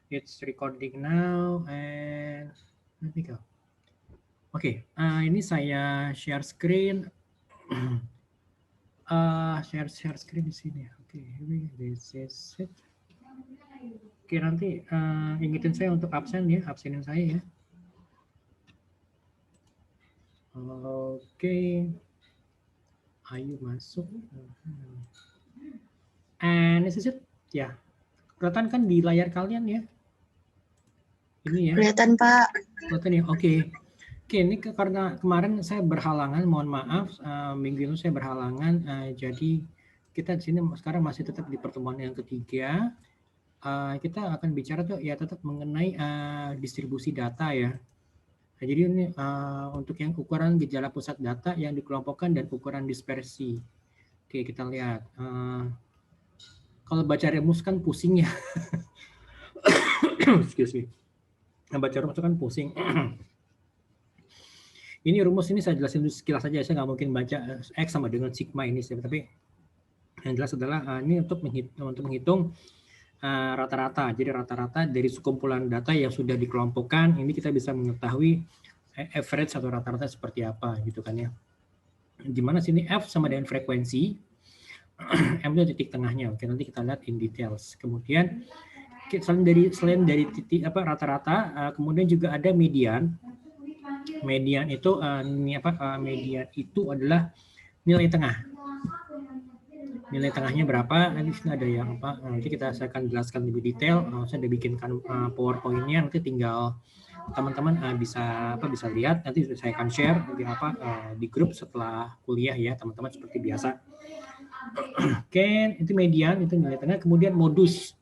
It's recording now and let me go. Oke, ini saya share screen. Share screen di sini. Oke, this is it. Oke, nanti ingetin saya untuk absen ya, absenin saya ya. Oke, Ayu masuk. And this is it. Ya, kelihatan kan di layar kalian ya? Ini ya. Kelihatan, Pak. Kelihatan ya. Oke. Oke, ini karena kemarin saya berhalangan, mohon maaf, minggu itu saya berhalangan, jadi kita di sini sekarang masih tetap di pertemuan yang ketiga. Kita akan bicara tuh ya tetap mengenai distribusi data ya. Nah, jadi ini untuk yang ukuran gejala pusat data yang dikelompokkan dan ukuran dispersi. Oke, kita lihat. Kalau baca rumus kan pusing ya. Excuse me. Nah, baca rumus kan pusing. Ini rumus ini saya jelasin sekilas saja, saya nggak mungkin baca X sama dengan sigma ini, tapi yang jelas adalah ini untuk menghitung rata-rata. Jadi rata-rata dari sekumpulan data yang sudah dikelompokkan, ini kita bisa mengetahui average atau rata-rata seperti apa gitu kan ya. Gimana sini F sama dengan frekuensi, M itu titik tengahnya. Oke, nanti kita lihat in details. Kemudian selain dari titik apa rata-rata, kemudian juga ada median. Median itu median itu adalah nilai tengah. Nilai tengahnya berapa? Nanti sini ada yang apa? Nanti saya akan jelaskan lebih detail. Saya udah bikinkan PowerPoint-nya, nanti tinggal teman-teman bisa lihat. Nanti saya akan share di grup setelah kuliah ya, teman-teman seperti biasa. Oke, itu median, itu nilai tengah. Kemudian modus.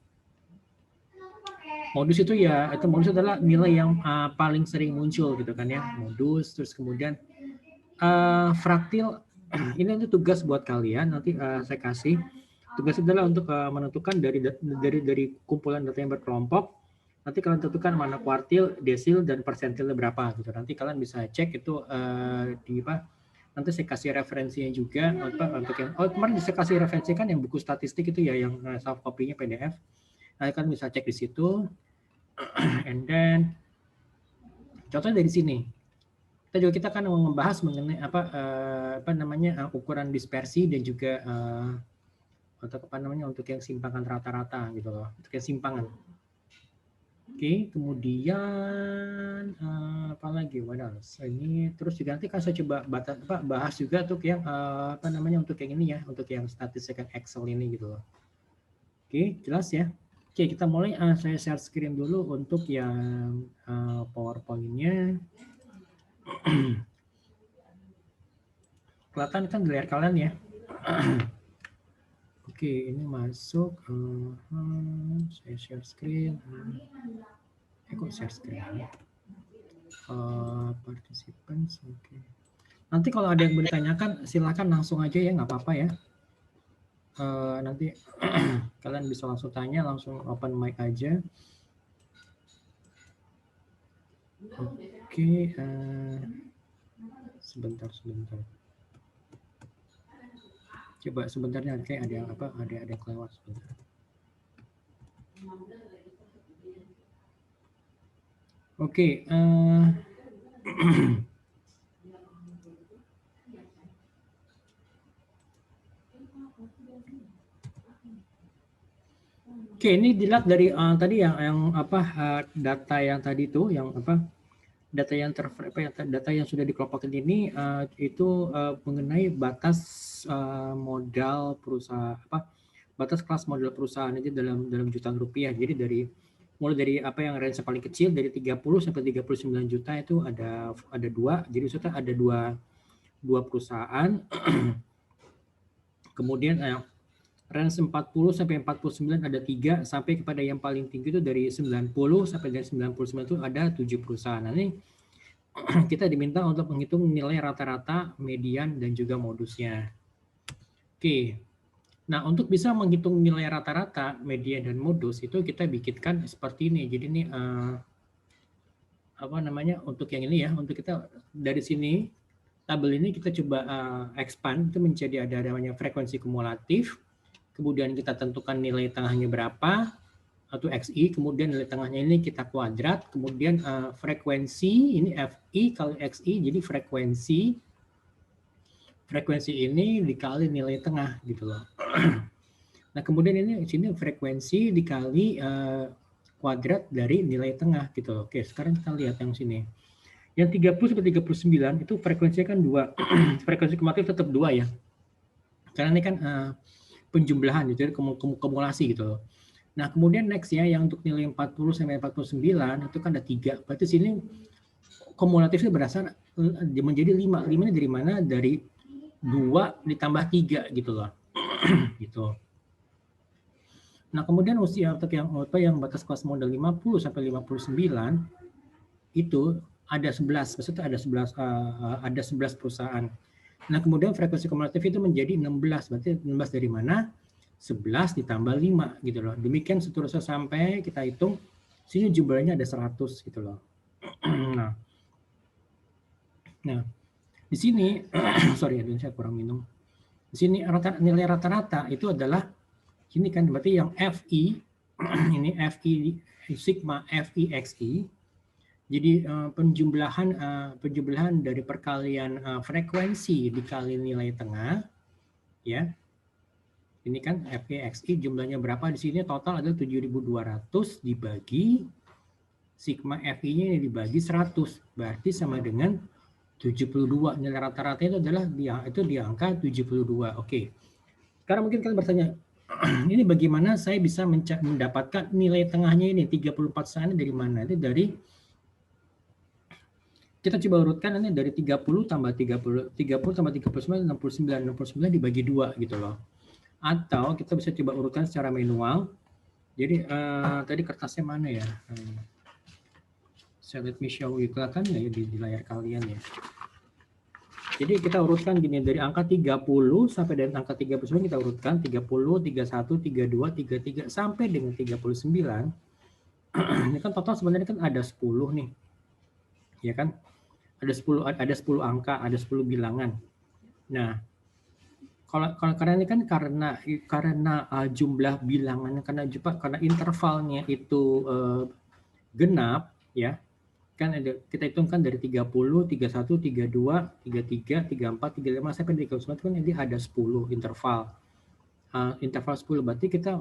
Modus itu ya, modus adalah nilai yang paling sering muncul gitu kan ya, modus. Terus kemudian fraktil, ini tugas buat kalian, nanti saya kasih. Tugas adalah untuk menentukan dari kumpulan data yang berkelompok, nanti kalian tentukan mana kuartil, desil, dan persentilnya berapa gitu. Nanti kalian bisa cek itu nanti saya kasih referensinya juga untuk yang kemarin bisa kasih referensi kan yang buku statistik itu ya, yang soft copy-nya PDF. Nah, kalian bisa cek di situ. And then contohnya dari sini. Kita kan membahas mengenai ukuran dispersi dan juga untuk yang simpangan rata-rata gitu loh, untuk yang simpangan. Oke, kemudian apa lagi? What else? Ini terus juga nanti kan saya coba bahas juga untuk yang untuk yang ini ya, untuk yang statistical Excel ini gitu loh. Oke, jelas ya. Oke, kita mulai. Saya share screen dulu untuk yang PowerPoint-nya. Kelihatan kan di layar kalian ya. Oke, ini masuk. Saya share screen. Kok share screen? Participants. Oke. Nanti kalau ada yang mau ditanyakan, silakan langsung aja ya, nggak apa-apa ya. Nanti kalian bisa langsung tanya, langsung open mic aja. Oke, sebentar. Coba sebentarnya kayak ada yang kelewat sebentar. Oke, Oke, ini dilihat dari tadi yang data yang tadi itu yang data yang sudah dikelompokkan ini itu mengenai batas modal perusahaan batas kelas modal perusahaan itu dalam jutaan rupiah. Jadi mulai dari yang range paling kecil dari 30 sampai 39 juta itu ada dua. Jadi sudah ada dua perusahaan. Kemudian range 40 sampai 49 ada 3, sampai kepada yang paling tinggi itu dari 90 sampai dari 99 itu ada 7 perusahaan. Nah, ini kita diminta untuk menghitung nilai rata-rata, median, dan juga modusnya. Oke. Nah, untuk bisa menghitung nilai rata-rata, median, dan modus itu kita bikinkan seperti ini. Jadi ini untuk yang ini ya, untuk kita dari sini tabel ini kita coba expand itu menjadi ada namanya frekuensi kumulatif. Kemudian kita tentukan nilai tengahnya berapa, atau XI, kemudian nilai tengahnya ini kita kuadrat, kemudian frekuensi ini FI kali XI, jadi frekuensi ini dikali nilai tengah gitu loh. Nah kemudian ini sini frekuensi dikali kuadrat dari nilai tengah gitu loh. Oke, sekarang kita lihat yang sini. Yang 30 sampai 39 itu frekuensinya kan 2. Frekuensi kumulatif tetap 2 ya. Karena ini kan penjumlahan gitu, jadi kumulasi gitu loh. Nah, kemudian next ya yang untuk nilai 40 sampai 49 itu kan ada 3. Berarti sini kumulatifnya berasal menjadi 5. 5 ini dari mana? Dari 2 ditambah 3 gitu loh. Gitu. Nah, kemudian usia untuk yang batas kelas modal 50 sampai 59 itu ada 11, maksudnya ada 11 perusahaan. Nah, kemudian frekuensi kumulatif itu menjadi 16. Berarti 16 dari mana? 11 ditambah 5 gitu loh. Demikian seterusnya sampai kita hitung sini jumlahnya ada 100 gitu loh. Nah, di sini sorry saya kurang minum. Di sini nilai rata-rata itu adalah ini kan berarti yang FI ini FI sigma FI XI. Jadi penjumlahan dari perkalian frekuensi dikali nilai tengah ya. Ini kan FPXI jumlahnya berapa di sini total adalah 7.200 dibagi sigma FI-nya ini dibagi 100 berarti sama dengan 72. Nilai rata-rata itu adalah di angka 72. Oke. Sekarang mungkin kalian bertanya, ini bagaimana saya bisa mendapatkan nilai tengahnya ini 34 sana dari mana? Itu dari kita coba urutkan ini dari 30 tambah 30 tambah 39 69 dibagi 2 gitu loh. Atau kita bisa coba urutkan secara manual. Jadi tadi kertasnya mana ya? Saya let me show you, kelihatan nggak ya di layar kalian ya? Jadi kita urutkan gini, dari angka 30 sampai dengan angka 39 kita urutkan 30, 31, 32, 33 sampai dengan 39. Ini kan total sebenarnya kan ada 10 nih. Ya kan? Ada 10 angka, ada 10 bilangan. Nah, karena ini kan karena jumlah bilangannya karena intervalnya itu genap ya. Kan kita hitungkan dari 30, 31, 32, 33, 34, 35 sampai 39 kan ini ada 10 interval. Interval 10 berarti kita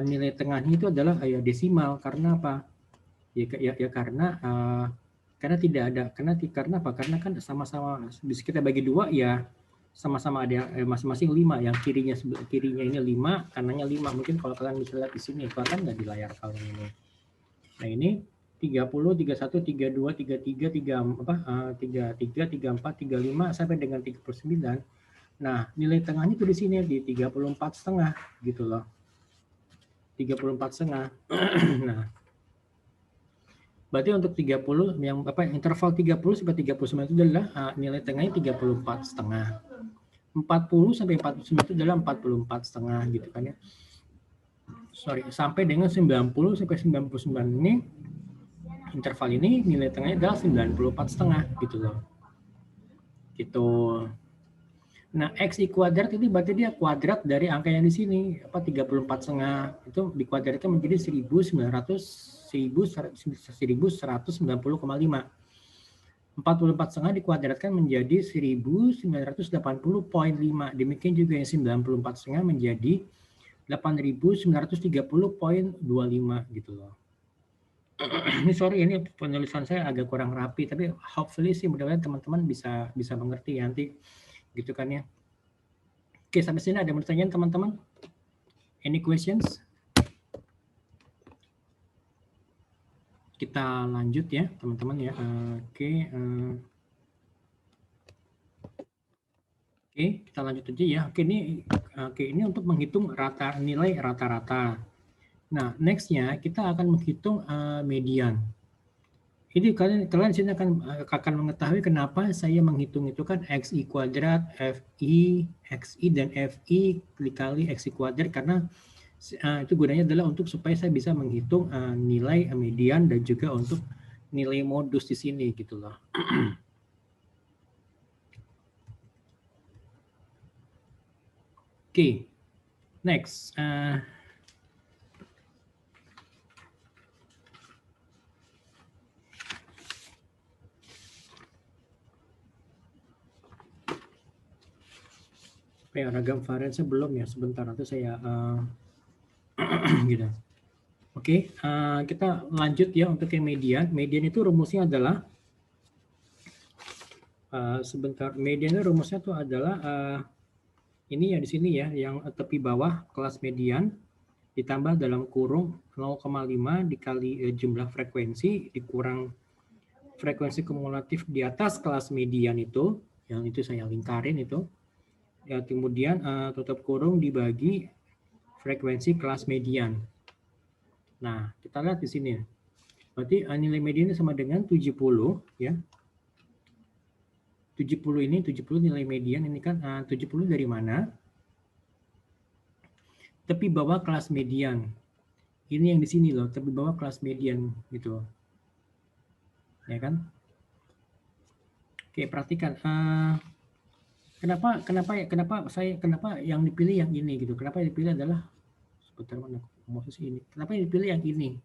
nilai tengahnya itu adalah desimal. Karena apa? Ya karena tidak ada karena apa? Karena kan sama-sama bisa kita bagi 2 ya sama-sama ada masing-masing 5, yang kirinya ini 5, kanannya 5. Mungkin kalau kalian bisa lihat di sini, kelihatan nggak di layar kalian ini. Nah ini 30, 31, 32, 33, 34, 35 sampai dengan 39. Nah, nilai tengahnya itu di sini di 34,5 gitu loh. 34,5. Nah, berarti untuk 30 yang interval 30 sampai 39 itu adalah nilai tengahnya 34,5. 40 sampai 49 itu adalah 44,5 gitu kan ya. Sorry, sampai dengan 90 sampai 99 ini interval ini nilai tengahnya adalah 94,5 gitu loh. Gitu. Nah, XI kuadrat ini berarti dia kuadrat dari angka yang di sini, 34,5 itu dikuadratkan menjadi 1190,5. 44,5 dikuadratkan menjadi 1980,5. Demikian juga yang 94,5 menjadi 8.930,25 gitu loh. Ini sorry, ini penulisan saya agak kurang rapi, tapi hopefully sih mudah-mudahan teman-teman bisa mengerti ya nanti gitu kan ya. Oke, sampai sini ada pertanyaan teman-teman? Any questions? Kita lanjut ya teman-teman ya. Oke, kita lanjut aja ya. Oke, ini untuk menghitung nilai rata-rata. Nah, next-nya kita akan menghitung median. Ini kalian sini akan mengetahui kenapa saya menghitung itu kan XI kuadrat, FI, XI dan FI dikali XI kuadrat, karena itu gunanya adalah untuk supaya saya bisa menghitung nilai median dan juga untuk nilai modus di sini gitu loh. Oke, next. Ya, ragam variannya belum ya, sebentar nanti saya gitu. Oke, kita lanjut ya untuk yang median. Median itu rumusnya adalah sebentar. Median itu rumusnya itu adalah ini ya di sini ya, yang tepi bawah kelas median ditambah dalam kurung 0,5 dikali jumlah frekuensi dikurang frekuensi kumulatif di atas kelas median itu, yang itu saya lingkarin itu. Ya, kemudian tutup kurung dibagi frekuensi kelas median. Nah, kita lihat di sini. Berarti nilai median sama dengan 70 ya. 70 ini 70 nilai median ini kan 70 dari mana? Tepi bawah kelas median. Ini yang di sini loh, tepi bawah kelas median gitu. Ya kan? Oke, perhatikan kenapa yang dipilih yang ini gitu. Kenapa yang dipilih adalah sebentar mana posisi ini. Kenapa yang dipilih yang ini?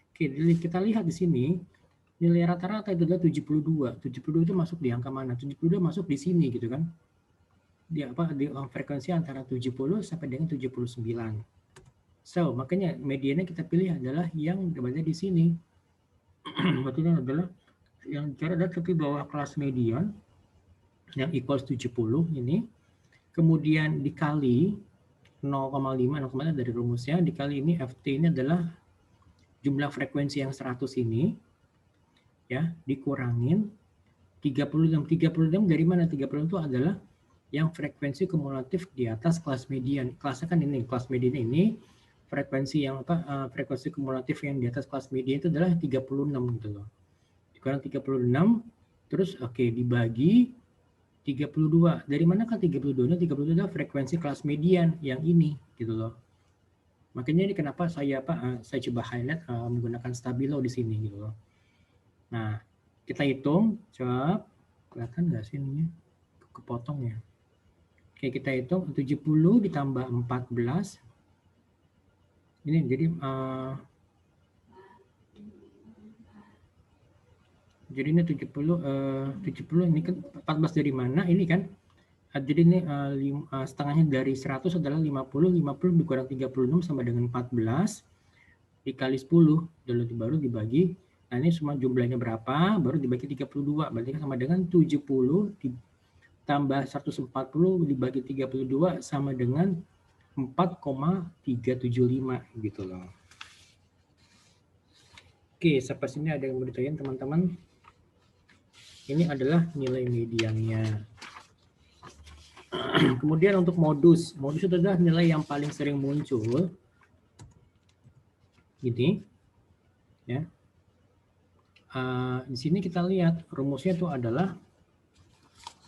Oke, kita lihat di sini nilai rata-rata itu adalah 72. 72 itu masuk di angka mana? 72 masuk di sini gitu kan. Di frekuensi antara 70 sampai dengan 79. So, makanya mediannya kita pilih adalah yang berada di sini. Maksudnya adalah yang cara adalah tepi bawah kelas median yang equals 70 ini. Kemudian dikali 0,5 dari rumusnya, dikali ini FT ini adalah jumlah frekuensi yang 100 ini, ya, dikurangin 36. 36 dari mana? 36 itu adalah yang frekuensi kumulatif di atas kelas median. Kelasnya kan ini, kelas median ini frekuensi yang frekuensi kumulatif yang di atas kelas median itu adalah 36 gitu loh. Dikurang 36, terus oke, dibagi 32. Dari mana kan 32? 32 adalah frekuensi kelas median yang ini gitu loh. Makanya ini kenapa saya coba highlight menggunakan stabilo di sini gitu loh. Nah, kita hitung, coba kelihatan nggak sih ininya? Kepotong ya. Oke, kita hitung 70 ditambah 14. Ini jadi ini 70 ini kan 14 dari mana? Ini kan jadi ini setengahnya dari 100 adalah 50 dikurang 36 sama dengan 14 dikali 10 baru dibagi. Nah, ini semua jumlahnya berapa? Baru dibagi 32. Berarti sama dengan 70 ditambah 140 dibagi 32 sama dengan 4,375 gitu loh. Oke, sampai sini ada yang mau ditanyain teman-teman? Ini adalah nilai mediannya. Kemudian untuk modus itu adalah nilai yang paling sering muncul. Gini, ya. Di sini kita lihat rumusnya itu adalah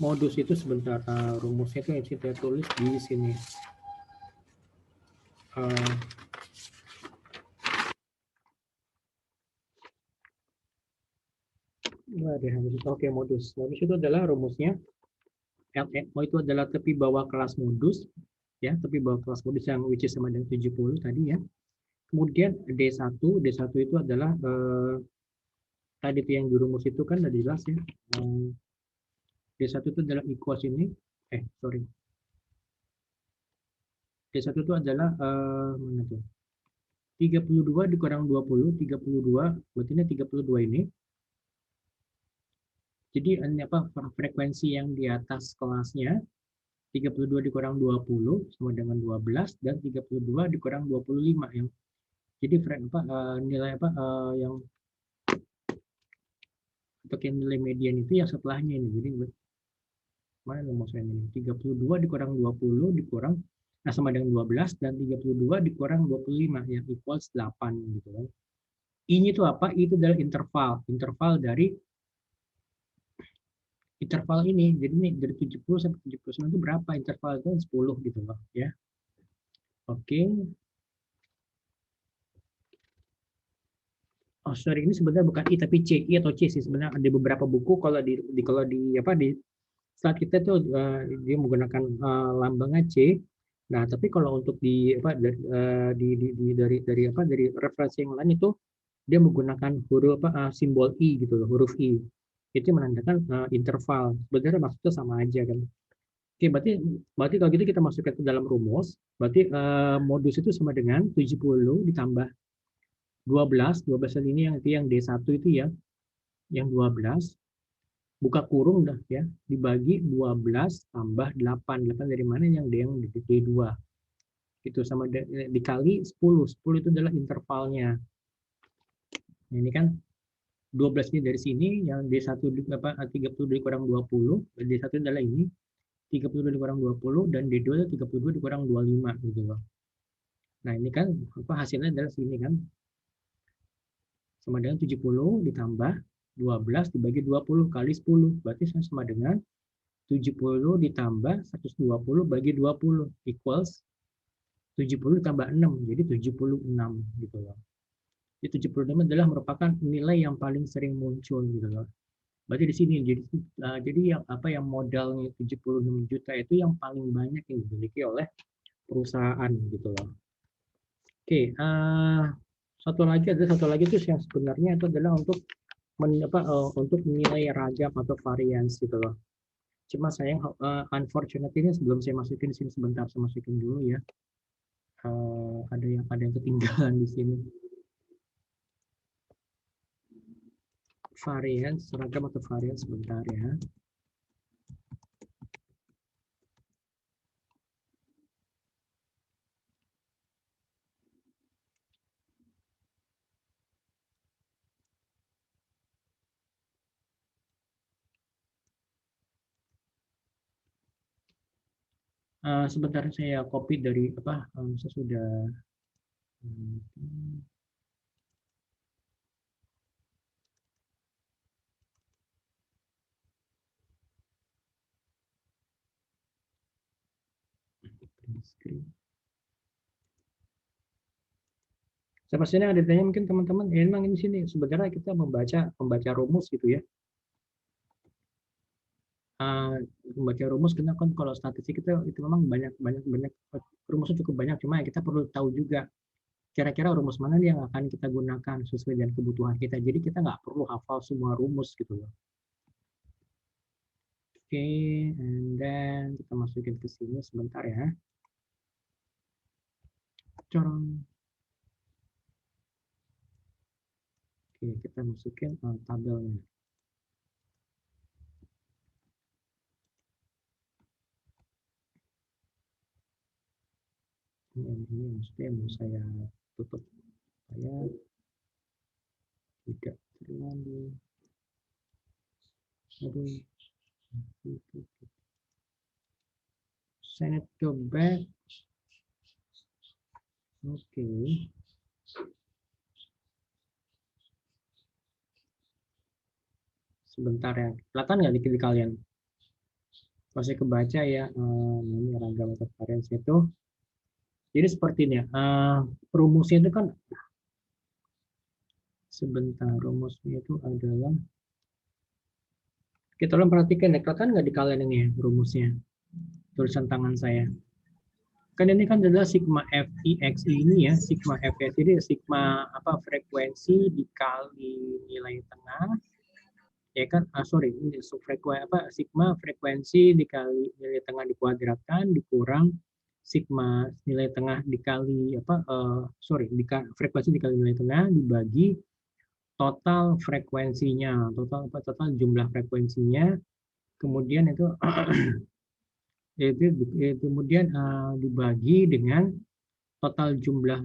modus itu sebentar. Rumusnya itu yang kita tulis di sini. Oke, modus itu adalah rumusnya. Itu adalah tepi bawah kelas modus, ya, tepi bawah kelas modus yang which is sama dengan 70 tadi ya. Kemudian D1 itu adalah tadi itu yang di rumus itu kan udah jelas ya. D1 itu adalah equals ini. D1 itu adalah mana tuh? 32 dikurang 20, 32, berarti ini 32 ini. Jadi frekuensi yang di atas kelasnya 32 dikurang 20 sama dengan 12 dan 32 dikurang 25 yang jadi nilai yang untuk yang nilai median itu yang setelahnya ini. Jadi mana rumusnya ini? 32 dikurang 20 dikurang sama dengan 12 dan 32 dikurang 25 yang equals 8 gitu kan. I-nya itu apa? Itu adalah interval dari interval ini. Jadi ini dari 70 sampai 79 itu berapa? Interval itu 10 gitu loh ya. Oke. Oh sorry, ini sebenarnya bukan I tapi C, I atau C sih sebenarnya. Ada beberapa buku kalau di slide kita tuh dia menggunakan lambangnya C. Nah, tapi kalau untuk dari referensi yang lain itu dia menggunakan huruf simbol I gitu loh, huruf I. Itu menandakan interval. Sebenarnya maksudnya sama aja kan. Oke, berarti kalau gitu kita masukkan ke dalam rumus. Berarti modus itu sama dengan 70 ditambah 12. 12 ini yang D1 itu ya, yang 12 buka kurung dah ya, dibagi 12 tambah 8. 8 dari mana? Yang D2. Itu sama dikali 10. 10 itu adalah intervalnya. Nah, ini kan 12 ini dari sini, yang D1 apa 30 dikurang 20, D1 adalah ini 32 dikurang 20 dan D2 itu 32 dikurang 25 gitu loh. Nah, ini kan apa hasilnya adalah sini kan sama dengan 70 ditambah 12 dibagi 20 kali 10. Berarti sama dengan 70 ditambah 120 bagi 20 equals 70 ditambah 6. Jadi 76 gitu loh. Jadi 76 adalah merupakan nilai yang paling sering muncul gitu loh. Berarti di sini jadi yang apa yang modalnya 76 juta itu yang paling banyak yang dimiliki oleh perusahaan gitu loh. Oke, satu lagi itu yang sebenarnya itu adalah untuk untuk menilai ragam atau varians gitu loh. Cuma sayang unfortunately ini sebelum saya masukin di sini sebentar saya masukin dulu ya. Ada yang ketinggalan di sini. Varians, ragam atau varians sebentar ya. Sebentar saya copy dari apa saya sudah screen. Saya pastinya ada tanya mungkin teman-teman, memang ini sini sebenarnya kita membaca rumus gitu ya. Membaca rumus kita kan kalau statistik itu memang banyak rumusnya cukup banyak, cuma kita perlu tahu juga kira-kira rumus mana yang akan kita gunakan sesuai dengan kebutuhan kita. Jadi kita nggak perlu hafal semua rumus gitu loh. Oke, and then kita masukin ke sini sebentar ya. Corong. Oke, kita masukin tabelnya. Ini maksudnya mau saya tutup saya tidak terlalu send it to back. Oke. Sebentar ya, kelihatan nggak di kalian? Masih kebaca ya, ini ragam atau varians itu. Jadi seperti ini ya, rumusnya itu kan sebentar, rumusnya itu adalah kita tolong perhatikan ya, kelihatan nggak di kalian ini ya rumusnya, tulisan tangan saya. Kan ini kan adalah sigma FI/XI ini ya, sigma FI ini sigma apa frekuensi dikali nilai tengah, ya kan? Sorry, ini sigma frekuensi dikali nilai tengah dikuadratkan dikurang sigma nilai tengah dikali frekuensi dikali nilai tengah dibagi total frekuensinya, total jumlah frekuensinya, kemudian itu kemudian dibagi dengan total jumlah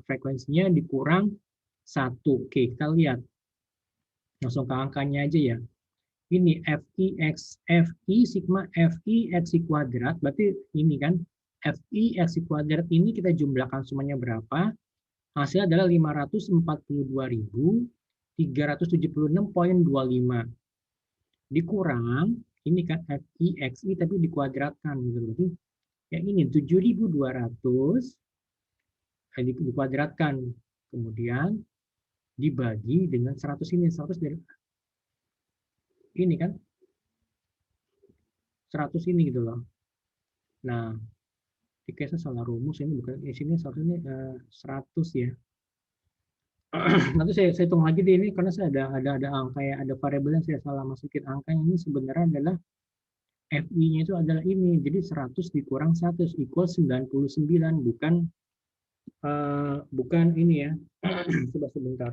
frekuensinya dikurang 1. Oke, kita lihat langsung ke angkanya aja ya. Ini FI sigma FI XI kuadrat, berarti ini kan FI XI kuadrat ini kita jumlahkan semuanya berapa? Hasilnya adalah 542.376,25 dikurang ini kan FI XI tapi dikuadratkan gitu. Berarti yang ini 7.200 dikuadratkan kemudian dibagi dengan 100 ini 100 dari ini kan 100 ini gitu loh. Nah, kayaknya salah rumus ini bukan di sini seharusnya 100 ya. Nanti saya hitung lagi deh ini karena saya ada angka ya, ada variabel yang saya salah masukin angka ini sebenarnya adalah FI-nya itu adalah ini. Jadi 100 dikurang 100 equal 99, bukan ini ya. Coba sebentar.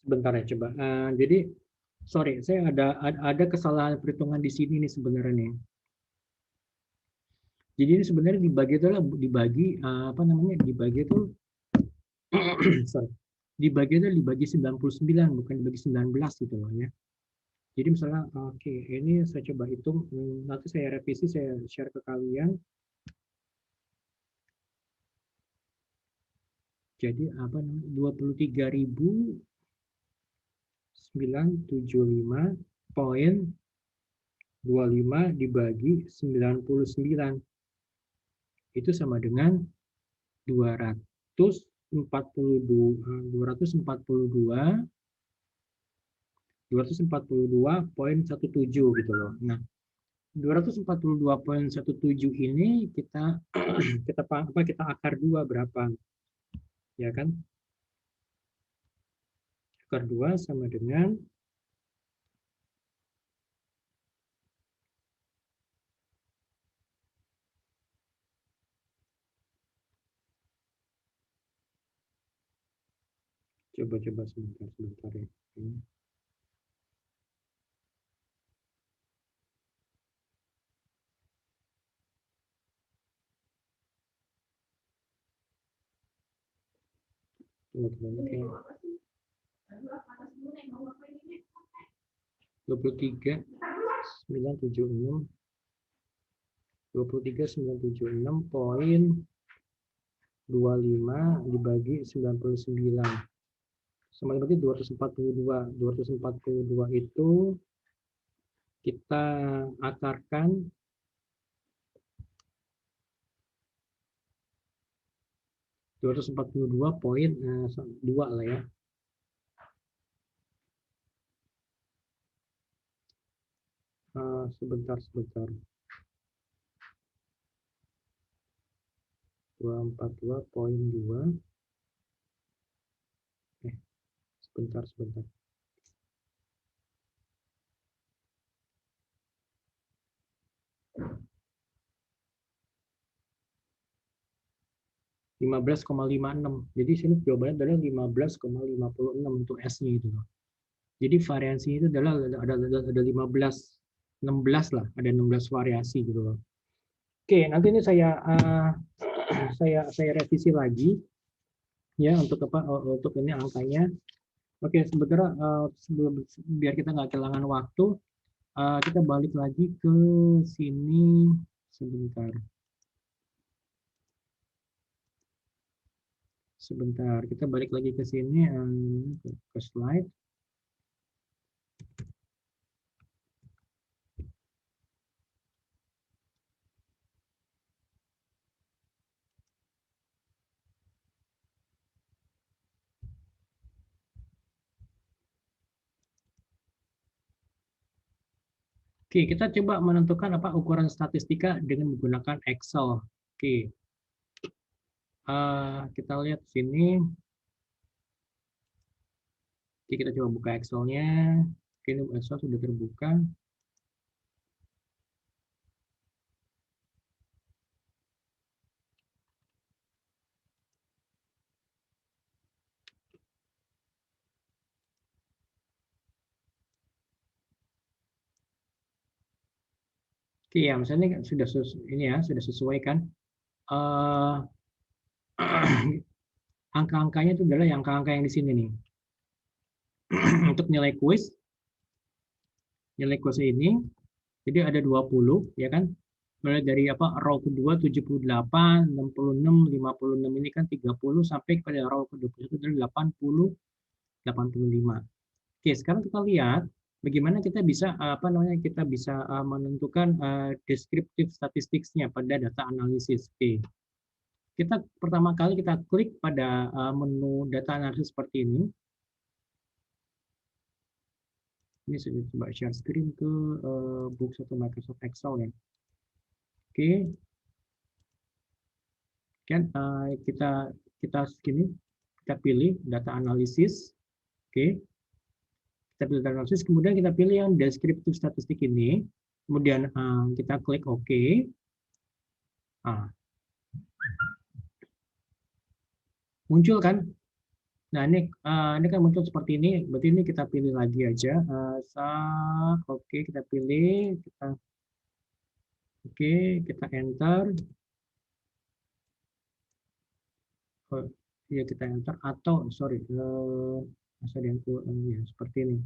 Sebentar ya coba. Jadi sorry, saya ada kesalahan perhitungan di sini nih sebenarnya nih. Jadi ini sebenarnya dibagi itu dibagi apa namanya? Dibagi itu sorry. Dibagi 99 bukan dibagi 19 gitu loh ya. Jadi misalnya oke, ini saya coba hitung, nanti saya revisi, saya share ke kalian. Jadi apa namanya? 23.975,25 dibagi 99 itu sama dengan 242,17 gitu loh. Nah, 242,17 ini kita kita akar 2 berapa? Ya kan? Akar 2 sama dengan coba sebentar ya. Oke. 23.976 23.976,25 dibagi 99 sama berarti 242. 242 itu kita akarkan 242,2 lah ya. Sebentar. 242,2. Sebentar. 15,56. Jadi sini jawabannya adalah 15,56 untuk S-nya itu. Jadi variasinya itu adalah ada 15, 16 lah, ada 16 variasi gitu loh. Oke, nanti ini saya revisi lagi ya untuk apa untuk ini angkanya. Oke, sebentar sebelum biar kita nggak kehilangan waktu, kita balik lagi ke sini sebentar. Kita balik lagi ke sini ke slide. Oke, kita coba menentukan apa ukuran statistika dengan menggunakan Excel. Oke, kita lihat sini. Oke, kita coba buka Excel-nya. Oke, ini Excel sudah terbuka. Oke, ya, misalnya sudah sudah sesuai kan. Angka-angkanya itu adalah angka-angka yang di sini nih. Untuk nilai kuis ini, jadi ada 20, ya kan? Mulai dari row kedua 78, 66, 56 ini kan 30 sampai pada row ke-21 adalah 80, 85. Oke, sekarang kita lihat bagaimana kita bisa menentukan deskriptif statistiknya pada data analisis. Oke. Kita pertama kali kita klik pada menu data analisis seperti ini. Ini saya coba share screen ke Books atau Microsoft Excel ya. Oke, kan kita segini, kita pilih data analisis. Oke, kita pilih data analisis, kemudian kita pilih yang descriptive statistik ini, kemudian kita klik OK. Nah, muncul kan. Nah, ini kan muncul seperti ini. Berarti ini kita pilih lagi aja. Oke, kita pilih, oke, kita enter. Oh, ya kita enter atau sorry, masa yang ya, seperti ini.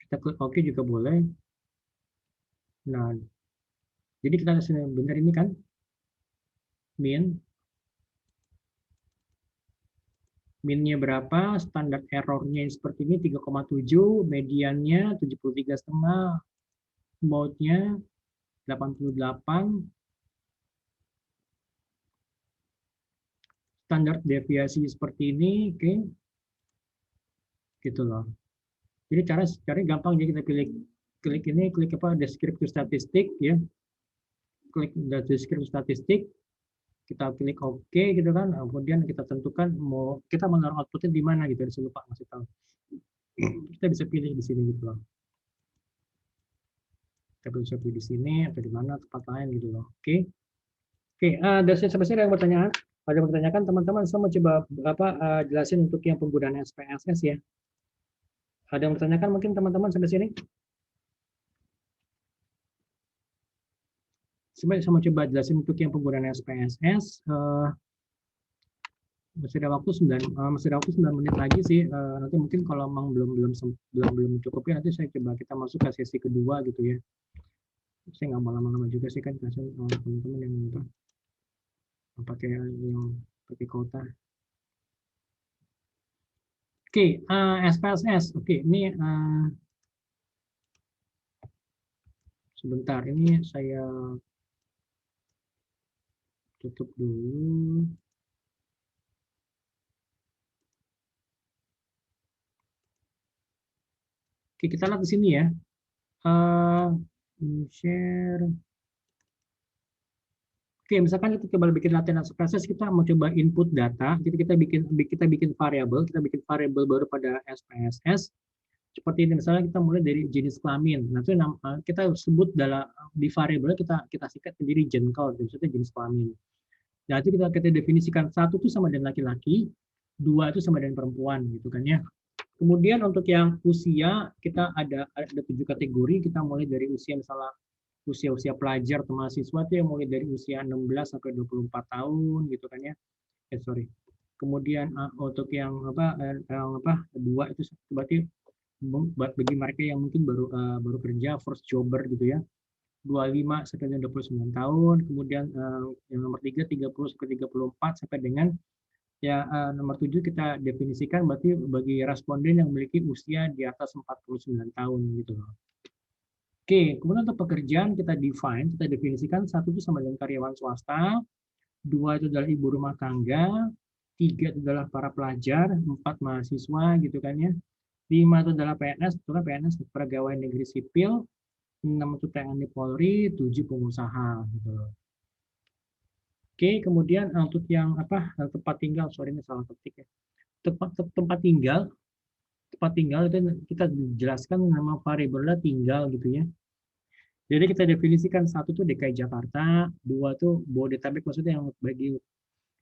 Kita klik OK juga boleh. Nah, jadi kita benar ini kan min minnya berapa, standar errornya seperti ini 3,7, mediannya 73,5, mode-nya 88, standar deviasi seperti ini, oke, gitu loh. Jadi cara gampang, jadi kita klik ini, klik apa, descriptive statistik ya, klik descriptive statistik, kita klik OK gitu kan, kemudian kita tentukan mau kita menaruh outputnya di mana gitu, saya lupa ngasih tahu. Kita bisa pilih di sini gitu loh. Kita bisa pilih di sini atau di mana tempat lain gitu loh. Oke. Oke, dari sampai sini ada yang bertanya, ada yang bertanyakan teman-teman, saya mau coba jelasin untuk yang penggunaan SPSS ya. Ada yang bertanyakan mungkin teman-teman sampai sini? Sebenarnya saya mau coba jelasin untuk yang penggunaan SPSS. Masih ada waktu 9 menit lagi sih. Nanti mungkin kalau memang belum cukup ya, nanti saya coba kita masuk ke sesi kedua gitu ya. Saya nggak mau lama-lama juga sih kan, kasihan teman-teman yang pakai kota. Oke, SPSS. Oke, ini sebentar. Ini saya tutup dulu. Oke, kita lihat di sini ya. Share. Oke, misalkan kita coba bikin latihan SPSS, kita mau coba input data. Jadi kita bikin variabel baru pada SPSS. Seperti ini, misalnya kita mulai dari jenis kelamin. Nah, itu kita sebut di variabel kita sikat sendiri gender, maksudnya jenis kelamin. Nah, itu kita definisikan, satu itu sama dengan laki-laki, dua itu sama dengan perempuan, gitu kan ya. Kemudian untuk yang usia, kita ada 7 kategori. Kita mulai dari usia misalnya usia pelajar atau mahasiswa itu yang mulai dari usia 16 sampai 24 tahun gitu kan ya. Sorry. Kemudian untuk yang dua itu berarti bagi mereka yang mungkin baru kerja, first jobber gitu ya. 25 sampai 29 tahun, kemudian yang nomor 3 30 sampai 34 sampai dengan ya nomor 7 kita definisikan berarti bagi responden yang memiliki usia di atas 49 tahun gitu loh. Oke, kemudian untuk pekerjaan kita definisikan, satu itu sama dengan karyawan swasta, dua itu adalah ibu rumah tangga, tiga itu adalah para pelajar, empat mahasiswa gitu kan ya, lima itu adalah PNS, itu kan PNS pegawai negeri sipil, enam itu TNI Polri, tujuh pengusaha gitu. Oke, kemudian untuk yang tempat tinggal, sorry ini salah ketik ya. Tempat tinggal itu kita jelaskan nama variabelnya tinggal gitu ya. Jadi kita definisikan, satu tuh DKI Jakarta, dua tuh Bodetabek, maksudnya yang bagi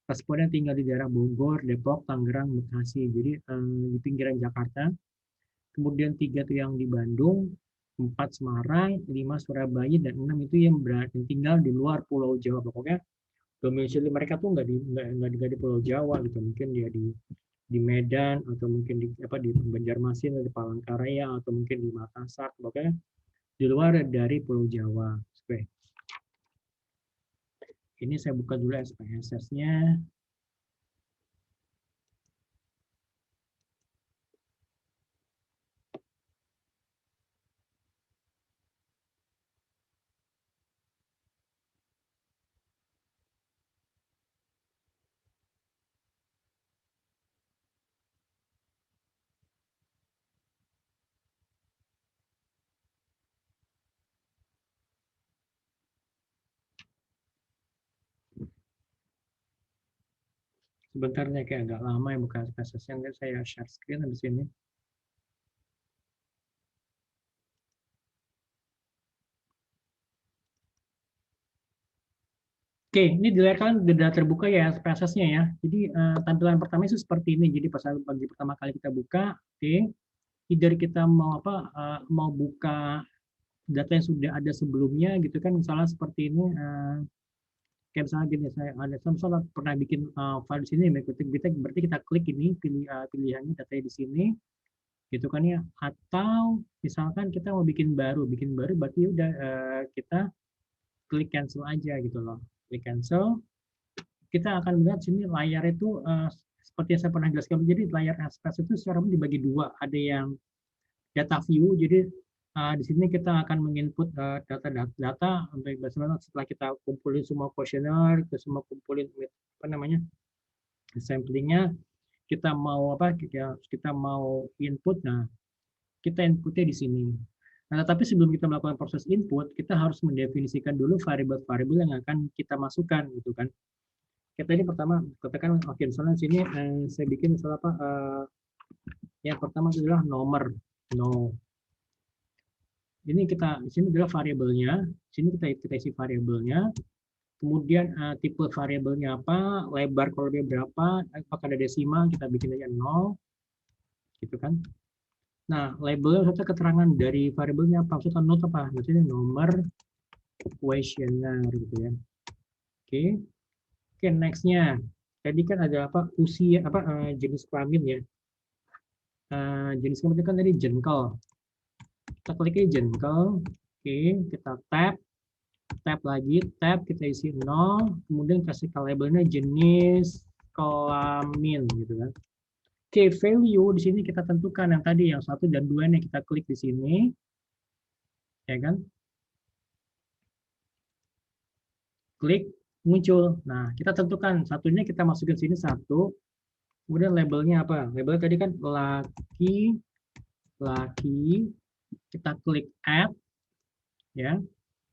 responden tinggal di daerah Bogor, Depok, Tangerang, Bekasi. Jadi di pinggiran Jakarta. Kemudian tiga tuh yang di Bandung, empat Semarang, lima Surabaya, dan enam itu yang tinggal di luar Pulau Jawa. Pokoknya domisili mereka tuh nggak di Pulau Jawa gitu. Mungkin dia di Medan, atau mungkin di Banjarmasin, atau di Palangkaraya, atau mungkin di Makassar. Pokoknya di luar dari Pulau Jawa. Oke. Ini saya buka dulu SPSS-nya. Sebentar nih, kayak agak lama ya buka spesiesnya. Nggak, saya share screen di sini. Oke, ini di layar kalian sudah terbuka ya spesiesnya ya. Jadi tampilan pertama itu seperti ini. Jadi pas pagi pertama kali kita buka, oke, either kita mau apa, mau buka data yang sudah ada sebelumnya gitu kan, misalnya seperti ini. Kayak misalnya gini, saya misalnya pernah bikin file di sini, berarti kita klik ini, pilihannya datanya di sini, gitu kan ya. Atau misalkan kita mau bikin baru berarti udah kita klik cancel aja gitu loh. Klik cancel, kita akan melihat sini layar itu seperti yang saya pernah jelaskan. Jadi layar Express itu secara umum dibagi dua. Ada yang data view, jadi di sini kita akan menginput data setelah kita kumpulin semua kuesioner, kita semua kumpulin apa namanya samplingnya, kita mau apa, kita mau input, nah kita inputnya di sini. Nah, tetapi sebelum kita melakukan proses input, kita harus mendefinisikan dulu variabel-variabel yang akan kita masukkan, gitu kan. Kita ini pertama, katakan, oke, misalnya di sini saya bikin misalnya apa, yang pertama adalah nomor, no. Ini kita di sini adalah variabelnya, sini kita isi variabelnya, kemudian tipe variabelnya apa, lebar kolomnya berapa, apakah ada desimal, kita bikin aja 0, gitu kan. Nah, labelnya maksudnya keterangan dari variabelnya apa, maksudnya note apa, maksudnya nomor questionnaire gitu ya. Oke, oke, nextnya, tadi kan ada apa, usia apa, jenis kelamin ya. Jenis kelamin itu kan tadi jengkel. Kita klik aja jengkel, oke, kita tab lagi, tab kita isi 0, kemudian kasih labelnya jenis kelamin gitu kan. Oke, value di sini kita tentukan yang tadi yang 1 dan 2 nih, kita klik di sini. Ya kan? Klik muncul. Nah, kita tentukan satunya, kita masukin sini 1. Kemudian labelnya apa? Label tadi kan laki, kita klik add ya.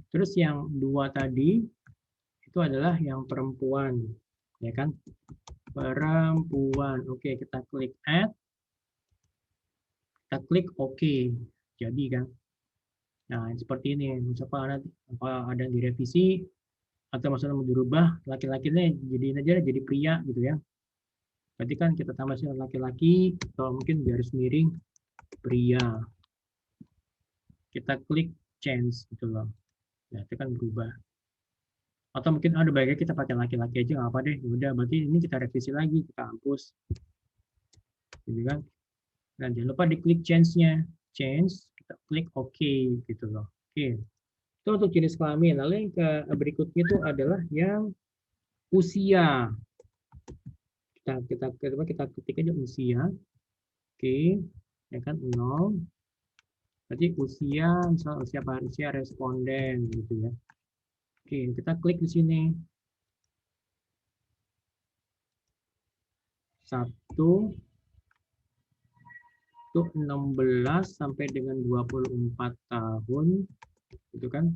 Terus yang 2 tadi itu adalah yang perempuan, ya kan? Perempuan. Oke, kita klik add, kita klik OK, jadi kan. Nah, seperti ini. Misalkan ada yang direvisi atau masalah mau dirubah, laki-lakinya jadi pria gitu ya. Berarti kan kita tambah laki-laki, atau mungkin garis miring pria. Kita klik change gitu loh. Nah, itu kan berubah. Atau mungkin ada baiknya kita pakai laki-laki aja, nggak apa deh. Udah, berarti ini kita revisi lagi, kita hapus. Gitu kan. Dan jangan lupa diklik change-nya. Change, kita klik OK gitu loh. Oke. Itu untuk jenis kelamin. Lalu yang berikutnya itu adalah yang usia. Kita ketik aja usia. Oke. Ya kan 0. Berarti usia, misalnya usia responden gitu ya. Oke, kita klik di sini. 1 untuk 16 sampai dengan 24 tahun, gitu kan.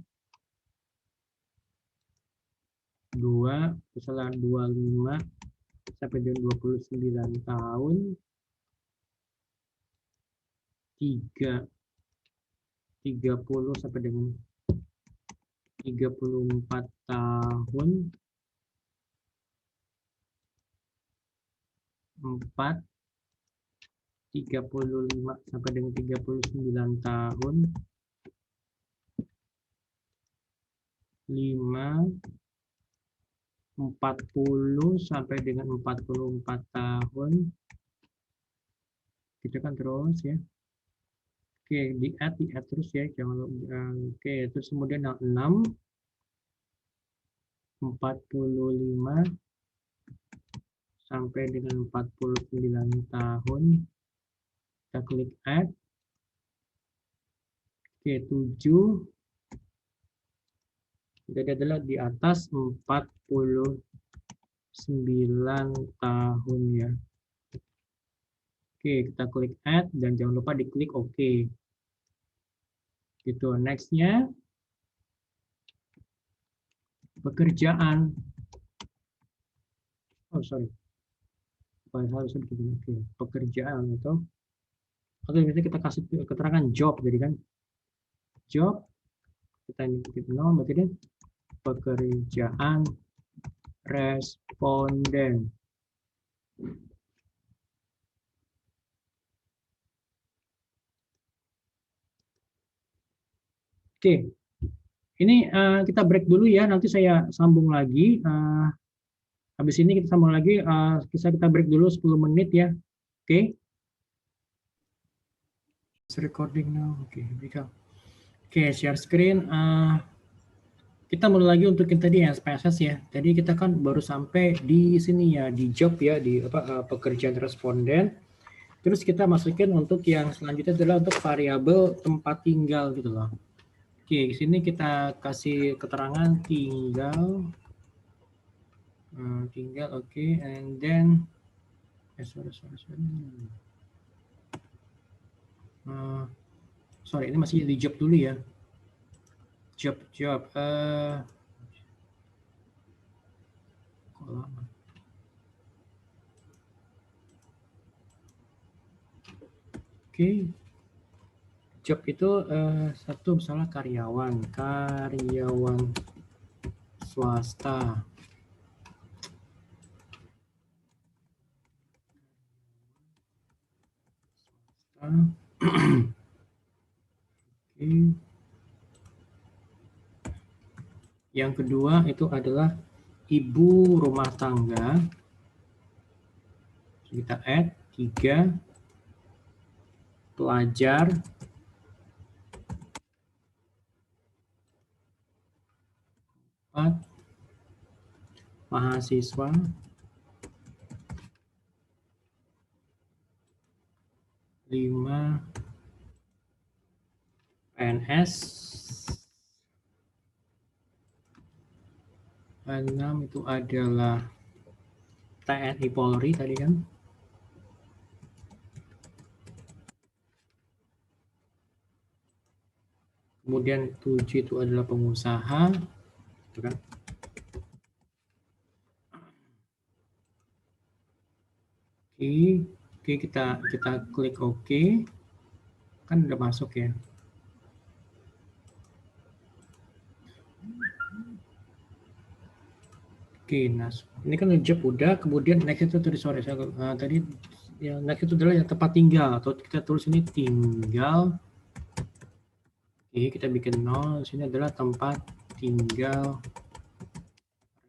2, misalnya 25 sampai dengan 29 tahun. 3, 30 sampai dengan 34 tahun. 4, 35 sampai dengan 39 tahun. 5, 40 sampai dengan 44 tahun. Gitu kan terus ya. Oke, di add terus ya, jangan lupa. Oke, terus kemudian 6, 45 sampai dengan 49 tahun. Kita klik add. Oke, 7. Jadi adalah di atas 49 tahun ya. Oke, kita klik add dan jangan lupa diklik OK. Gitu. Next-nya pekerjaan. Oh, sorry. harus oke, pekerjaan atau biasanya kita kasih keterangan job, jadi kan job kita ini nol, berarti ini pekerjaan responden. Oke, ini kita break dulu ya, nanti saya sambung lagi. Habis ini kita sambung lagi, kita break dulu 10 menit ya. Oke. It's recording now. Oke, here we go. Oke, share screen. Kita mulai lagi untuk yang tadi ya, SPSS ya. Tadi kita kan baru sampai di sini ya, di job ya, di pekerjaan responden. Terus kita masukin untuk yang selanjutnya adalah untuk variabel tempat tinggal gitu loh. Oke, di sini kita kasih keterangan tinggal, oke, and then, sorry, ini masih di job dulu ya. Job, oke. Job itu satu misalnya karyawan swasta. Oke. Yang kedua itu adalah ibu rumah tangga. Kita add 3 pelajar, 4 mahasiswa, 5 PNS, 6 itu adalah TNI Polri tadi kan. Kemudian 7 itu adalah pengusaha, gitu kan. Oke, kita klik OK. Kan udah masuk ya. Oke, nah ini kan job udah, kemudian next itu tadi tadi yang next itu adalah yang tempat tinggal, atau kita tulis ini tinggal. Oke, kita bikin 0, sini adalah tempat tinggal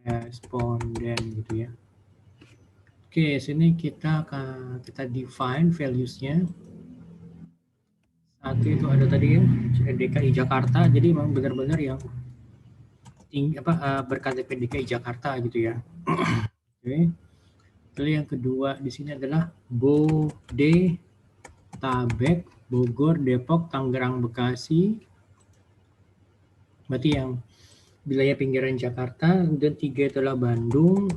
responden gitu ya. Oke, sini kita define values-nya. Satu itu ada tadi ya, DKI Jakarta, jadi memang benar-benar yang berKTP DKI Jakarta gitu ya. Oke. Lalu yang kedua di sini adalah Bodetabek, Bogor, Depok, Tangerang, Bekasi. Berarti yang wilayah pinggiran Jakarta. Kemudian 3 adalah Bandung.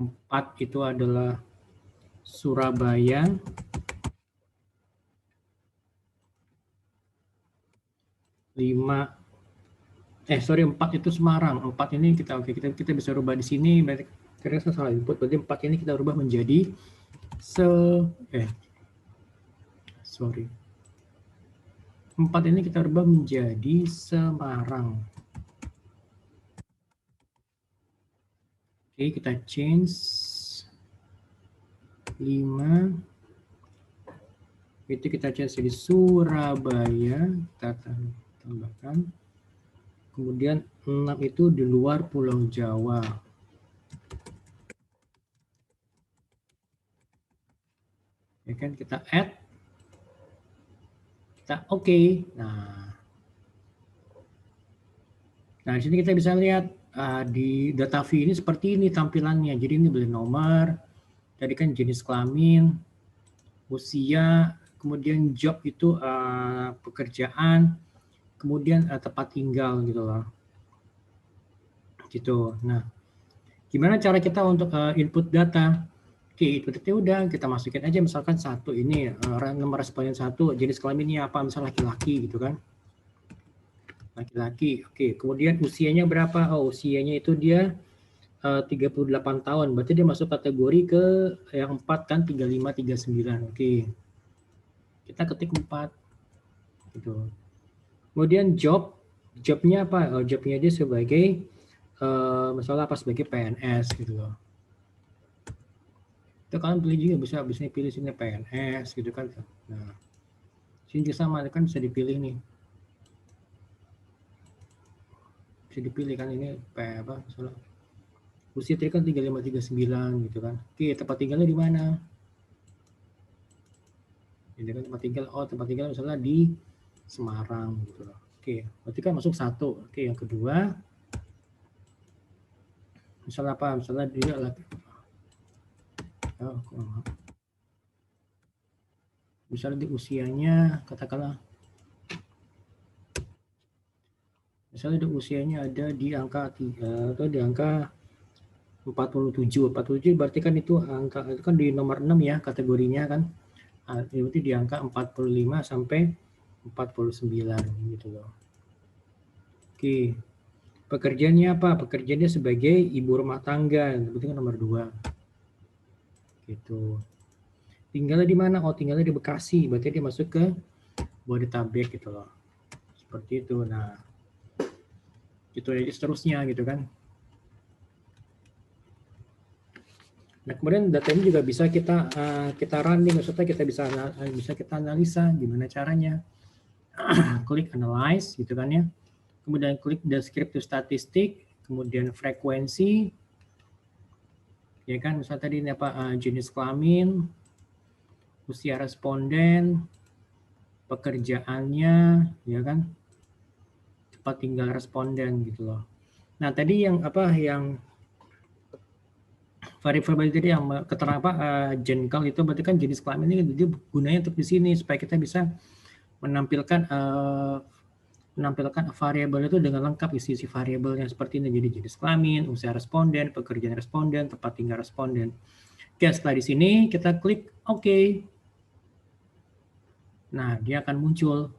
4 itu adalah Surabaya. 4 itu Semarang. 4 ini kita bisa rubah di sini. Berarti saya salah input. Berarti 4 ini kita rubah menjadi 4 ini kita rubah menjadi Semarang. Oke, kita change 5. Itu kita change jadi Surabaya. Kita tambahkan. Kemudian 6 itu di luar Pulau Jawa. Ya kan, kita add. Kita oke. Nah, di sini kita bisa lihat di data view ini seperti ini tampilannya. Jadi ini boleh nomor, tadi kan jenis kelamin, usia, kemudian job itu pekerjaan, kemudian tempat tinggal gitu loh. Gitu. Nah, gimana cara kita untuk input data? Oke, inputnya udah kita masukin aja misalkan 1 ini nomor responden 1, jenis kelaminnya apa, misalnya laki-laki gitu kan. Laki-laki. Oke, kemudian usianya berapa? Oh, usianya itu dia 38 tahun, berarti dia masuk kategori ke yang 4 kan, 35, 39. Oke. Kita ketik 4. Gitu. Kemudian jobnya apa? Jobnya dia sebagai misalnya apa, sebagai PNS gitu loh. Itu kalian pilih juga, bisa pilih sini PNS gitu kan. Nah, sini sama kan bisa dipilih nih. Bisa dipilih kan ini apa misalnya. Usia tadi kan 35 39 gitu kan. Oke, tempat tinggalnya di mana? Ini kan tempat tinggal misalnya di Semarang gitu loh. Oke, berarti kan masuk 1. Oke, yang kedua misalnya apa? Misalnya dia lagi misalnya di usianya katakanlah misalnya di usianya ada di angka 3 atau di angka 47 berarti kan itu angka itu kan di nomor 6 ya kategorinya kan. Berarti di angka 45 sampai 49 gitu loh. Oke. Pekerjaannya apa? Pekerjaannya sebagai ibu rumah tangga, berarti kan nomor 2. Gitu. Tinggalnya di mana? Oh, tinggalnya di Bekasi, berarti dia masuk ke Bodetabek gitu loh. Seperti itu. Nah, itu aja seterusnya gitu kan. Nah, kemudian data ini juga bisa kita running, maksudnya kita bisa kita analisa gimana caranya. Klik analyze gitu kan ya. Kemudian klik descriptive statistik, kemudian frekuensi, ya kan, misalnya tadi ini apa, jenis kelamin, usia responden, pekerjaannya, ya kan, tempat tinggal responden gitu loh. Nah tadi yang apa, yang variable tadi yang keterangan apa, jengkel itu berarti kan jenis kelamin ini jadi gunanya untuk di sini supaya kita bisa menampilkan variabel itu dengan lengkap isi variabelnya seperti ini. Jadi jenis kelamin, usia responden, pekerjaan responden, tempat tinggal responden. Oke, setelah di sini kita klik OK. Nah, dia akan muncul.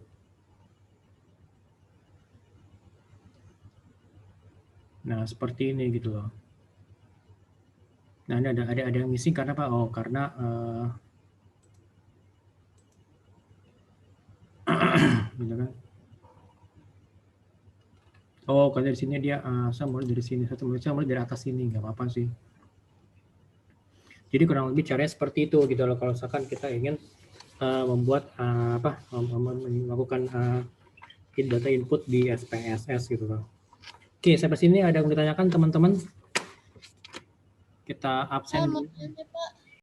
Nah, seperti ini gitu loh. Nah, ini ada yang missing karena apa? Oh, karena gitu kan. Oh, kalau dari sini dia saya mulai dari sini, saya mulai dari atas sini, nggak apa-apa sih. Jadi kurang lebih caranya seperti itu gitu loh. Kalau misalkan kita ingin membuat melakukan data input di SPSS gitu loh. Oke, sampai sini ada yang ditanyakan teman-teman? Kita absen dulu.